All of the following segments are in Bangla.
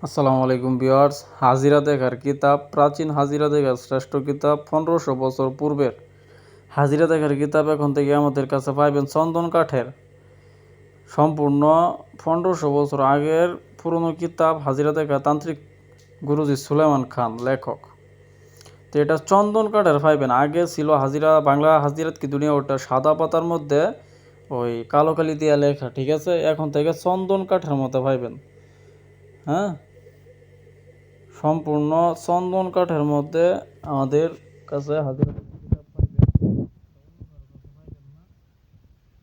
আসসালামু আলাইকুম ভিউয়ার্স। হাজিরা দেখার কিতাব, প্রাচীন হাজিরা দেখার শ্রেষ্ঠ কিতাব, 1500 বছর পূর্বের হাজিরা দেখার কিতাব এখন থেকে আমাদের কাছে পাইবেন চন্দন কাঠের। সম্পূর্ণ 1500 বছর আগের পুরনো কিতাব হাজিরা দেখা, তান্ত্রিক গুরুজি সুলেমান খান লেখক। তো এটা চন্দন কাঠের পাইবেন। আগে ছিল হাজিরা, বাংলা হাজিরাত কি দুনিয়া, ওটা সাদা পাতার মধ্যে ওই কালো কালি দিয়া লেখা, ঠিক আছে। এখন থেকে চন্দন কাঠের মতো পাইবেন। হ্যাঁ, সম্পূর্ণ চন্দন কাঠের মধ্যে আমাদের কাছে হাজিরা কিতাব পাইবেন।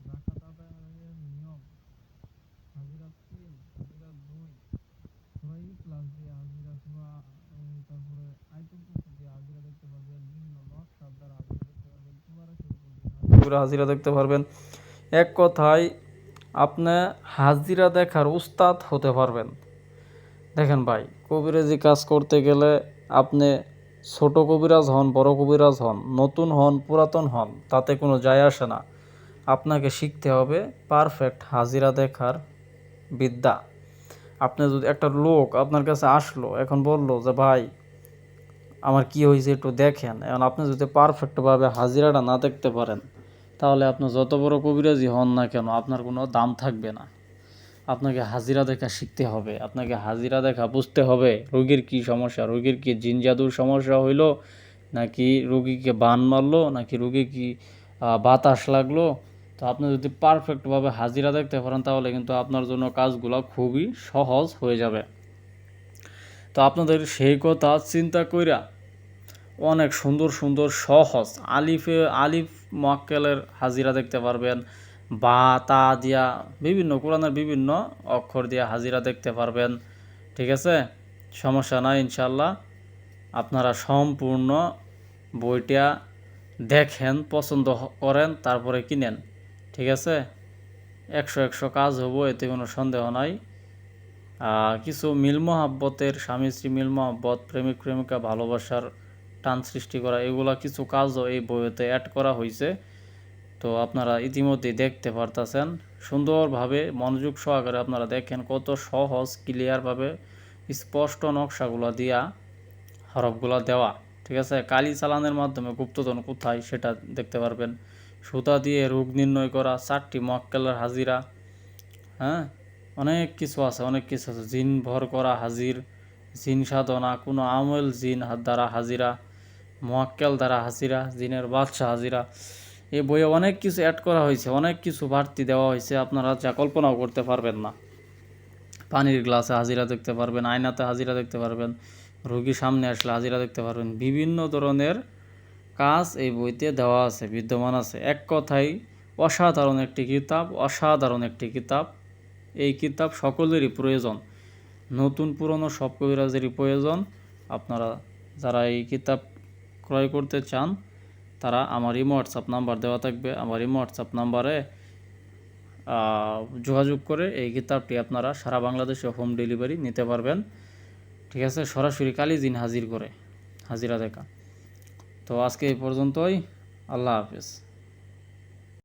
জাকাত আদায়ের নিয়ম, হাজিরা 3, হাজিরা 2, সূরা ইখলাস দিয়ে হাজিরা, তারপরে আয়াতুল কুরসি দিয়ে হাজিরা দেখতে পারবেন, বিভিন্ন নকশার দ্বারা হাজিরা দেখতে পারবেন, তুবারকের উপর দিয়ে হাজিরা দেখতে পারবেন। এক কথায় আপনি হাজিরা দেখার উস্তাদ হতে পারবেন। দেখেন ভাই, কবিরাজি কাজ করতে গেলে আপনি ছোট কবিরাজ হন, বড় কবিরাজ হন, নতুন হন, পুরাতন হন, তাতে কোনো যায় আসে না। আপনাকে শিখতে হবে পারফেক্ট হাজিরা দেখার বিদ্যা। আপনি যদি একটা লোক আপনার কাছে আসলো, এখন বললো যে ভাই আমার কি হয়েছে একটু দেখেন, এখন আপনি যদি পারফেক্টভাবে হাজিরাটা না দেখতে পারেন, তাহলে আপনি যত বড় কবিরাজি হন না কেন, আপনার কোনো দাম থাকবে না। আপনাকে হাজিরা দেখা শিখতে হবে, আপনাকে হাজিরা দেখা বুঝতে হবে রোগীর কি সমস্যা, রোগীর কি জিন জাদুর সমস্যা হইলো, নাকি রোগীকে বান মারলো, নাকি রোগী কি বাতাস লাগলো। তো আপনি যদি পারফেক্টভাবে হাজিরা দেখতে পারেন, তাহলে কিন্তু আপনার জন্য কাজগুলো খুবই সহজ হয়ে যাবে। তো আপনাদের সেই কথা চিন্তা কইরা অনেক সুন্দর সুন্দর সহজ আলিফ মোয়াক্কেলের হাজিরা দেখতে পারবেন, বা তা দিয়া বিভিন্ন কোরআনের বিভিন্ন অক্ষর দিয়া হাজিরা দেখতে পারবেন, ঠিক আছে। সমস্যা নাই ইনশাল্লাহ। আপনারা সম্পূর্ণ বইটা দেখেন, পছন্দ করেন, তারপরে কিনেন, ঠিক আছে। 100 কাজ হবো, এতে কোনো সন্দেহ নাই। কিছু মিল মহাব্বতের, স্বামী স্ত্রী মিল মহাব্বত, প্রেমিক প্রেমিকা ভালোবাসার টান সৃষ্টি করা, এগুলা কিছু কাজও এই বইতে অ্যাড করা হয়েছে। তো আপনারা ইতিমধ্যেই দেখতে পারতেছেন, সুন্দরভাবে মনোযোগ সহকারে আপনারা দেখেন কত সহজ ক্লিয়ারভাবে স্পষ্ট নকশাগুলো দিয়া হরফগুলো দেওয়া, ঠিক আছে। কালি চালানের মাধ্যমে গুপ্তধন কোথায় সেটা দেখতে পারবেন। সুতা দিয়ে রোগ নির্ণয় করা, 4টি মোয়াক্কেলের হাজিরা, হ্যাঁ, অনেক কিছু আছে, অনেক কিছু আছে। জিন ভর করা হাজির, জিন সাধনা, কোনো আমল জিন দ্বারা হাজিরা, মোয়াক্কেল দ্বারা হাজিরা, জিনের বাদশা হাজিরা। এই বইয়ে অনেক কিছু অ্যাড করা হয়েছে, অনেক কিছু বাড়তি দেওয়া হয়েছে, আপনারা যা কল্পনাও করতে পারবেন না। পানির গ্লাসে হাজিরা দেখতে পারবেন, আয়নাতে হাজিরা দেখতে পারবেন, রোগী সামনে আসলে হাজিরা দেখতে পারবেন। বিভিন্ন ধরনের কাজ এই বইতে দেওয়া আছে, বিদ্যমান আছে। এক কথায় অসাধারণ একটি কিতাব, অসাধারণ একটি কিতাব। এই কিতাব সকলেরই প্রয়োজন, নতুন পুরনো সব কবিরাজেরই প্রয়োজন। আপনারা যারা এই কিতাব ক্রয় করতে চান, তারা আমার ইমো হোয়াটসঅ্যাপ নাম্বার দেওয়া থাকবে, আমার ইমো হোয়াটসঅ্যাপ নাম্বারে যোগাযোগ করে এই কিতাবটি আপনারা সারা বাংলাদেশে হোম ডেলিভারি নিতে পারবেন, ঠিক আছে। সরাসরি কালিজিন হাজির করে হাজিরা দেখা। তো আজকে এই পর্যন্তই। আল্লাহ হাফেজ।